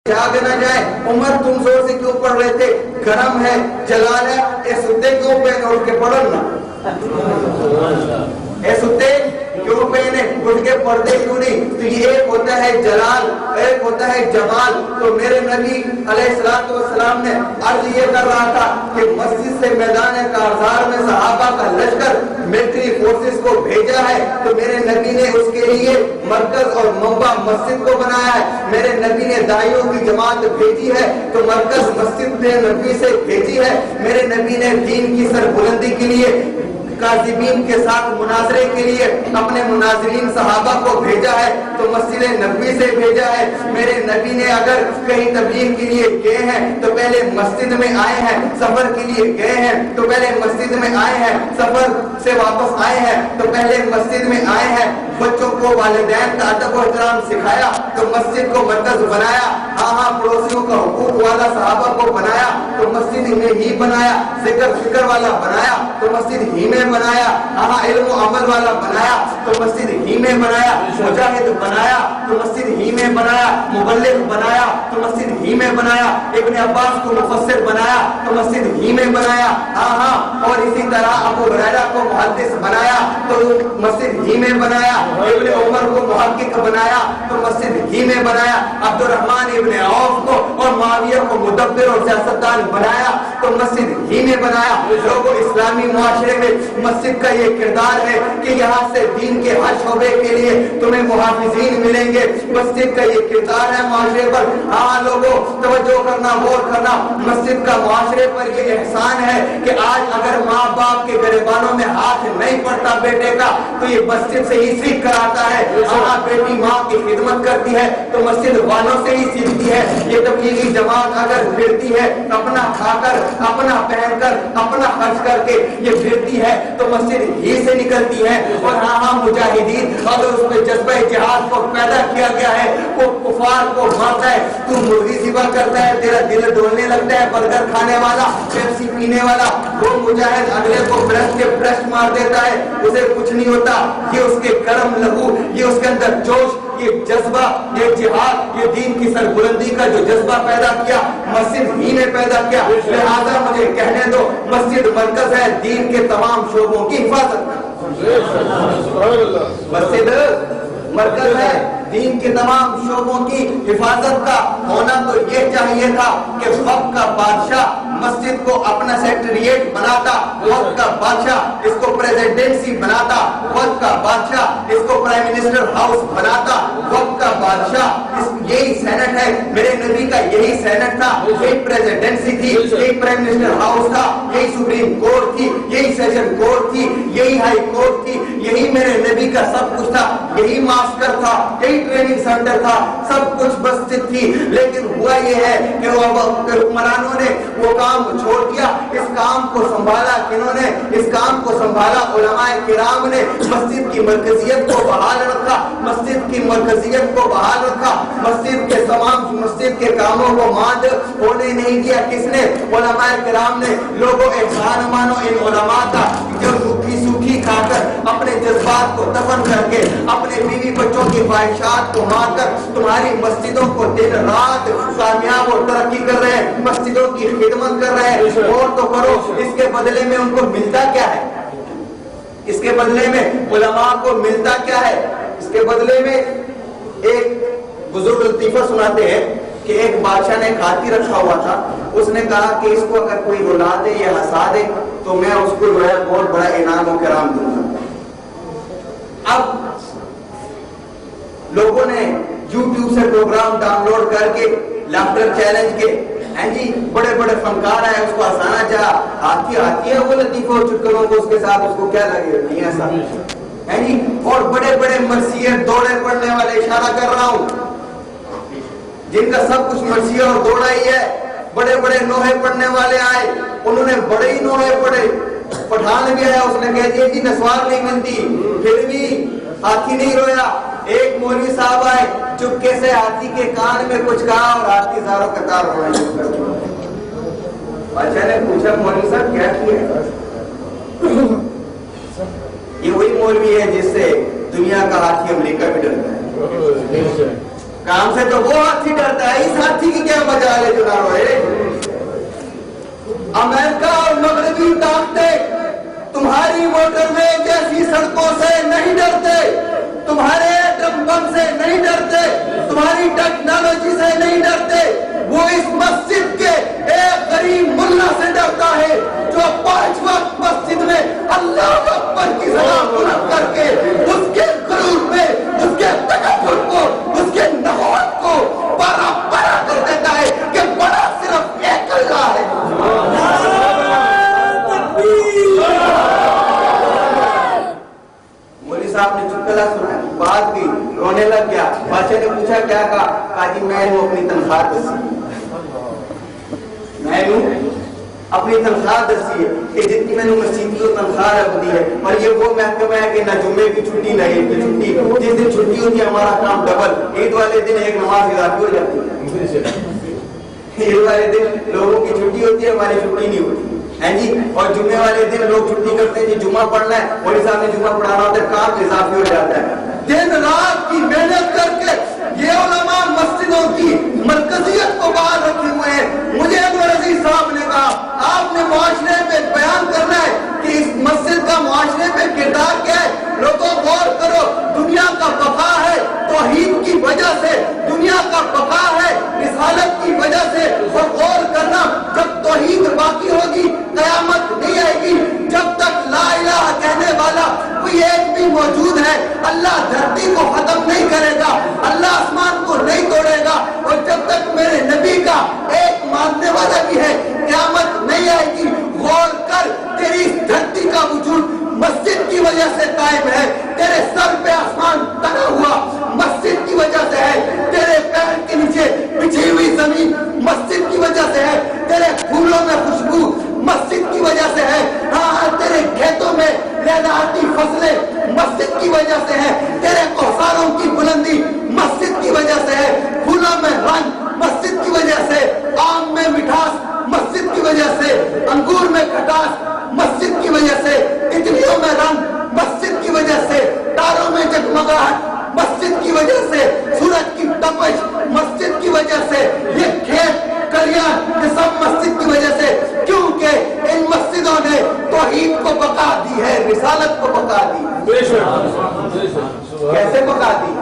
جاگ نہ جائے. عمر تم زور سے کیوں پڑھ رہے تھے؟ گرم ہے، جلال ہے. اے ستے کیوں پہنے اٹھ کے پڑھنا؟ اے ستے کیوں پہنے اٹھ کے پڑھتے کیوں نہیں؟ تو یہ ایک ہوتا ہے جلال، ایک ہوتا ہے جمال. تو میرے نبی علیہ الصلوۃ والسلام نے عرض یہ کر رہا تھا کہ مسجد سے میدان کارزار میں صحابہ کا لشکر ملٹری فورسز کو بھیجا ہے تو میرے نبی نے اس کے لیے مرکز اور منبع مسجد کو بنایا ہے. میرے نبی نے داعیوں کی جماعت بھیجی ہے تو مرکز مسجد نے نبی سے بھیجی ہے. میرے نبی نے دین کی سربلندی کے لیے کاذبین کے ساتھ مناظرے کے لیے اپنے مناظرین صحابہ کو بھیجا ہے تو مسجد نبوی سے بھیجا ہے. میرے نبی نے اگر کہیں تبلیغ کے لیے گئے ہیں تو پہلے مسجد میں آئے ہیں. سفر کے لیے گئے ہیں تو پہلے مسجد میں آئے ہیں. سفر سے واپس آئے ہیں تو پہلے مسجد میں آئے ہیں. بچوں کو والدین کا ادب و احترام سکھایا تو مسجد کو مرکز بنایا. ہاں پڑوسیوں کا حقوق والا صحابہ کو بنایا تو مسجد میں ہی بنایا. ذکر والا بنایا تو مسجد ہی میں بنایا. ہاں علم و عمل والا بنایا تو مسجد ہی میں بنایا. مجاہد بنایا تو مسجد ہی میں بنایا. مبلغ بنایا تو مسجد ہی میں بنایا. ابن عباس کو مفسر بنایا تو مسجد ہی میں بنایا. ہاں اور اسی طرح ابو ہریرہ کو محدث بنایا تو مسجد ہی میں بنایا. ابن عمر کو محقق بنایا تو مسجد ہی میں بنایا. عبد الرحمن ابن عوف کو اور معاویہ کو مدبر اور سیاستدان بنایا تو مسجد ہی میں بنایا. لوگوں اسلامی معاشرے میں مسجد کا یہ کردار ہے کہ یہاں سے دین کے ہر شعبے کے لیے تمہیں محافظین ملیں گے. مسجد کا یہ کردار ہے معاشرے پر. ہاں لوگوں توجہ کرنا، غور کرنا. مسجد کا معاشرے پر یہ احسان ہے کہ آج اگر ماں باپ کے گریبانوں میں ہاتھ نہیں پڑتا بیٹے کا تو یہ مسجد سے ہی سیکھ کر آتا ہے. ہاں بیٹی ماں کی خدمت کرتی ہے تو مسجد والوں سے ہی سیکھتی ہے. یہ تبلیغی جماعت اگر پھرتی ہے اپنا کھا کر، اپنا پہن کر، اپنا خرچ کر کے یہ پھرتی ہے تو مسجد ہی سے نکلتی ہے. اور ہاں مجاہدین اگر اس میں جذبہ جہاد کو پیدا کیا گیا ہے وہ کفار کو مارتا ہے. تو مرغی ذبح کرتا ہے تیرا دل ڈولنے لگتا ہے. برگر کھانے والا، پیپسی پینے والا وہ مجاہد اگلے کو برسٹ کے برسٹ مار دیتا ہے، اسے کچھ نہیں ہوتا. یہ اس کے گرم لہو، یہ اس کے اندر جوش، یہ جذبہ، یہ جہاد، یہ دین کی سربلندی کا جو جذبہ پیدا کیا مسجد ہی نے پیدا کیا. لہذا مجھے کہنے دو مسجد مرکز ہے دین کے تمام شعبوں کی حفاظت کا. مسجد مرکز ہے دین کے تمام شعبوں کی حفاظت کا. ہونا تو یہ چاہیے تھا کہ وقت کا بادشاہ مسجد کو اپنا سیکٹریٹ بناتا، وقت کا بادشاہ اس کو پریزیڈنسی بناتا، وقت کا بادشاہ اس کو پرائم منسٹر ہاؤس بناتا، وقت کا بادشاہ یہی سینٹ ہے. میرے نبی کا یہی سینٹ تھا، یہی پریزیڈنسی تھی، یہی پرائم منسٹر ہاؤس تھا، یہی سپریم کورٹ تھی، یہی سیشن کورٹ تھی، یہی ہائی کورٹ تھی. یہی میرے نبی کا سب کچھ تھا. یہی ماسٹر تھا، یہی ٹریننگ سینٹر تھا، سب کچھ مسجد تھی. لیکن ہوا یہ ہے کہ حکمرانوں نے وہ کام چھوڑ دیا. اس کام کو سنبھالا کنہوں نے؟ اس کام کو سنبھالا علماء کرام نے. مسجد کی مرکزیت کو بحال رکھا، مسجد کی مرکزیت کو بحال رکھا. مسجد کے تمام مسجد کے کاموں کو ماند ہونے نہیں دیا. کس نے؟ علماء کرام نے. لوگوں احسان مانو ان علماء کا جو سوکھی کھا کر اپنے جذبات کو دفن کر کے اپنے بیوی بچوں کی خواہشات کو مار کر تمہاری مسجدوں کو دن رات کامیاب اور ترقی کر رہے ہیں، مسجدوں کی خدمت کر رہے ہیں. اور تو کرو، اس کے بدلے میں ان کو ملتا کیا ہے؟ اس کے بدلے میں علماء کو ملتا کیا ہے؟ اس کے بدلے میں ایک بزرگ لطیفہ سناتے ہیں کہ ایک بادشاہ نے ایک ہاتھی رکھا ہوا تھا. اس نے کہا کہ اس کو اگر کوئی رلا دے یا ہنسا دے تو میں اس کو جو ہے بہت بڑا انعام و کرام دوں گا. اب لوگوں نے یوٹیوب سے پروگرام ڈاؤن لوڈ کر کے لافٹر چیلنج کے جی بڑے بڑے فنکار ہیں اس کو ہنسانا چاہا. ہاتھی ہے وہ لطیفہ چٹکلوں کو اس کے ساتھ اس کو کیا لگے نہیں ایسا جی. اور بڑے بڑے مرثیے دوڑے پڑنے والے، اشارہ کر رہا ہوں جن کا سب کچھ مرثیہ اور دوڑا ہی ہے. بڑے بڑے نوحے پڑھنے والے آئے، انہوں نے بڑے ہی نوحے پڑھے. پٹھان بھی آیا، اس نے کہہ دیا جی نسوار نہیں ملتی، پھر بھی ہاتھی نہیں رویا. ایک مولوی صاحب آئے، چپکے سے ہاتھی کے کان میں کچھ کہا اور ہاتھی زاروں قطار رونا شروع کر دیا. بادشاہ نے پوچھا مولوی صاحب کیا کیا؟ یہ وہی مولوی ہے جس سے دنیا کا ہاتھی امریکہ بھی ڈرتا ہے. کام سے تو وہ ہاتھی ڈرتا ہے، اس ہاتھی کی والے جناب امریکہ اور مغربی طاقتیں تمہاری موٹر وے جیسی سڑکوں سے نہیں ڈرتے، تمہارے ایٹم بم سے نہیں ڈرتے، تمہاری ٹیکنالوجی سے نہیں ڈرتے، وہ اس مسجد کے ایک غریب ملا سے ڈرتا ہے جو 5 وقت مسجد میں اللہ اکبر کی سلام بلند کر کے اس کے غرور میں، اس کے تکبر کو، اس کے نحوت کو بڑا بڑا کر دیتا ہے کہ بڑا صرف ایک اللہ ہے۔ مولوی صاحب نے چٹکلا سنا، بات کی، رونے لگ گیا۔ بادشاہ نے پوچھا کیا کہا؟ کہا جی میں ہوں اپنی تنخواہ دسی، میں ہوں اپنی تنخواہ دسی ہے کہ جتنی میں نے مسجد کو تنخواہ رکھ دی ہے، اور یہ وہ محکمہ ہے کہ نہ جمعے کی چھٹی نہ عید کی چھٹی، جس دن چھٹی ہوتی ہے ہمارا کام ڈبل، عید والے دن ایک نماز اضافی ہو جاتی ہے، عید والے دن لوگوں کی چھٹی ہوتی ہے، ہماری چھٹی نہیں ہوتی ہے جی، اور جمعے والے دن لوگ چھٹی کرتے ہیں جی، جمعہ پڑھنا ہے، مولوی صاحب نے جمعہ پڑھانا ہوتا ہے، کام اضافی ہو جاتا ہے۔ دن رات کی محنت کر کے یہ علماء مسجدوں کی مرکزیت کو باہر رکھے ہوئے ہیں۔ مجھے انور عزیز صاحب نے کہا آپ نے معاشرے پہ بیان کرنا ہے کہ اس مسجد کا معاشرے پہ کردار کیا ہے، لوگوں غور کرو، دنیا کا بقا ہے توحید کی وجہ سے، دنیا کا بقا ہے رسالت کی وجہ سے، اور غور کرنا جب توحید باقی ہوگی قیامت نہیں آئے گی، جب تک لا الہ کہنے والا کوئی ایک بھی موجود ہے اللہ دھرتی کو ختم نہیں کرے گا، اللہ آسمان کو نہیں توڑے گا، اور جب تک میرے نبی کا ایک ماننے والا بھی ہے قیامت نہیں آئے گی۔ غور کر، تیری اس دھرتی کا وجود مسجد کی وجہ سے قائم ہے، تیرے سر پہ آسمان تنا ہوا مسجد کی وجہ سے ہے، تیرے پیر کے نیچے بچھی ہوئی زمین مسجد کی وجہ سے ہے، تیرے پھولوں میں خوشبو مسجد کی وجہ سے ہے، ہاں تیرے کھیتوں میں لہلہاتی فصلیں مسجد کی وجہ سے ہے، تیرے کوثاروں کی بلندی مسجد کی وجہ سے ہے، پھولوں میں رنگ مسجد کی وجہ سے، آم میں مٹھاس مسجد کی وجہ سے، انگور میں کھٹاس مسجد کی وجہ سے، تتلیوں میں رنگ مسجد کی وجہ سے، تاروں میں جگمگاہٹ مسجد کی وجہ سے، سورج کی تپش مسجد کی وجہ سے، یہ کھیت کلیاں یہ سب مسجد کی وجہ سے، کیونکہ ان مسجدوں نے توحید کو بقا دی ہے، رسالت کو بقا دی ہے۔ کیسے بقا دی؟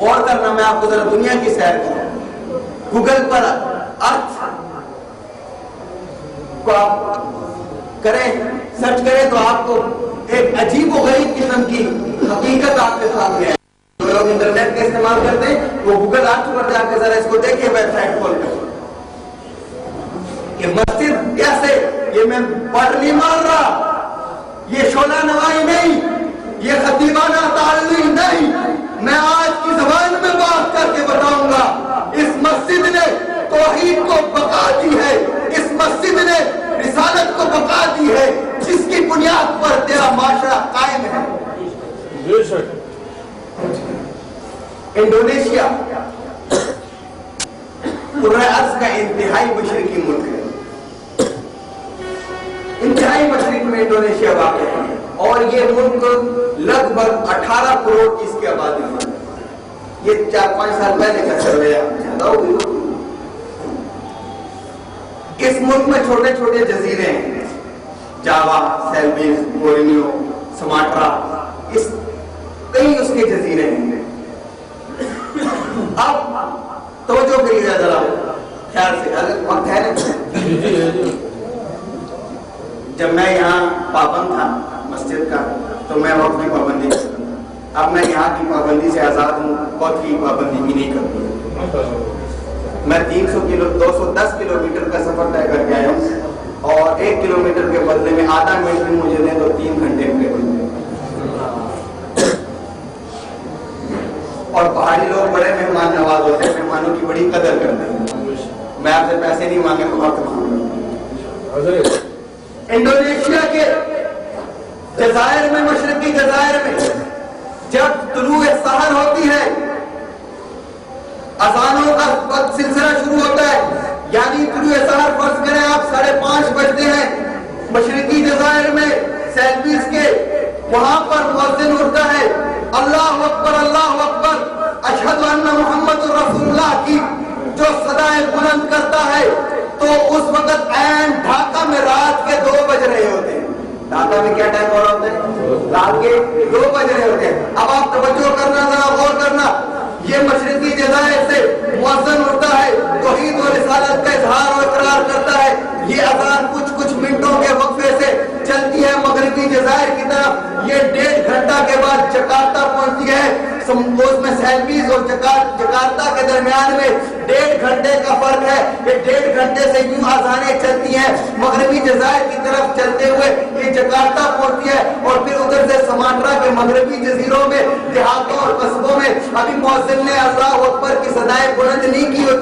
اور کرنا، میں آپ کو ذرا دنیا کی سیر کروں، گوگل پر ارتھ کو آپ کریں، سرچ کریں تو آپ کو ایک عجیب و غریب قسم کی حقیقت آپ کے سامنے ہے۔ جو لوگ انٹرنیٹ کا استعمال کرتے ہیں وہ گوگل ارتھ پر جا کے ذرا اس کو دیکھیں، ویب سائٹ کھول کر کہ مسجد کیسے، یہ میں پڑھ نہیں مار رہا، یہ شعلہ نوائی نہیں، یہ خطیبانہ تعلیم نہیں، میں آج کی زبان میں بات کر کے بتاؤں گا، اس مسجد نے توحید کو بقا دی ہے، اس مسجد نے رسالت کو بقا دی ہے، جس کی بنیاد پر تیرا معاشرہ قائم ہے۔ انڈونیشیا قرۂ ارض کا انتہائی مشرقی ملک ہے، انتہائی مشرق میں انڈونیشیا واقع ہے، اور یہ ملک لگ بھگ 18 کروڑ کی اس کی آبادی ہے۔ یہ 4-5 سال پہلے کا سروے ہے۔ اس ملک میں چھوٹے چھوٹے جزیرے ہیں، جاوا، سیلبیز، بورنیو، سماٹرا، کئی اس کے جزیرے ہیں۔ اب توجہ کریے ذرا خیال سے، اگر وقت ہے نا، جب میں یہاں پابند تھا مسجد کا تو میں وقت کی پابندی کرتا تھا، اب میں یہاں کی پابندی سے آزاد ہوں، وقت کی پابندی بھی نہیں کرتا۔ میں 210 کلومیٹر کا سفر طے کر کے آیا ہوں، اور 1 کلومیٹر کے بدلے میں آدھا منٹ بھی مجھے دیں تو 3 گھنٹے میں، اور پہاڑی لوگ بڑے مہمان نواز ہوتے ہیں، مہمانوں کی بڑی قدر کرتے ہیں۔ میں آپ سے پیسے نہیں مانگے تو وقت مانگا۔ انڈونیشیا کے جزائر میں، مشرقی جزائر میں جب طلوع سحر ہوتی ہے، اذانوں کا سلسلہ شروع ہوتا ہے، یعنی طلوع سحر فرض کریں آپ 5:30 بجتے ہیں مشرقی جزائر میں سیلبیز کے، وہاں پر مؤذن اٹھتا ہے، اللہ اکبر اشہد ان محمد رسول اللہ کی جو صدائے وہ اس وقت عین ڈھاکہ میں رات کے 2 بج رہے ہوتے ہیں. ڈھاکہ میں کیا ٹائم ہو رہا ہوتا ہے؟ رات کے 2 بج رہے ہوتے ہیں. اب آپ توجہ کرنا، ذرا غور کرنا. یہ مشرقی جزائر سے مؤذن اٹھتا ہے، توحید و رسالت کا اظہار و اقرار کرتا ہے. یہ اذان کچھ منٹوں کے وقفے سے چلتی ہے مغربی جزائر کی طرف. یہ 1.5 گھنٹہ کے بعد جکارتا پہنچتی ہے. اس میں سیلفیز اور جکارتا کے درمیان میں 1.5 گھنٹے کا فرق ہے. یہ 1.5 گھنٹے سے یوں اذانیں چلتی ہیں مغربی جزائر کی طرف چلتے ہوئے. یہ جکارتا پہنچتی ہے اور پھر ادھر سے سماٹرا کے مغربی جزیروں میں، دیہاتوں اور قصبوں میں ابھی مؤذن نے اللہ اکبر کی صدائیں بلند نہیں کی ہوتی.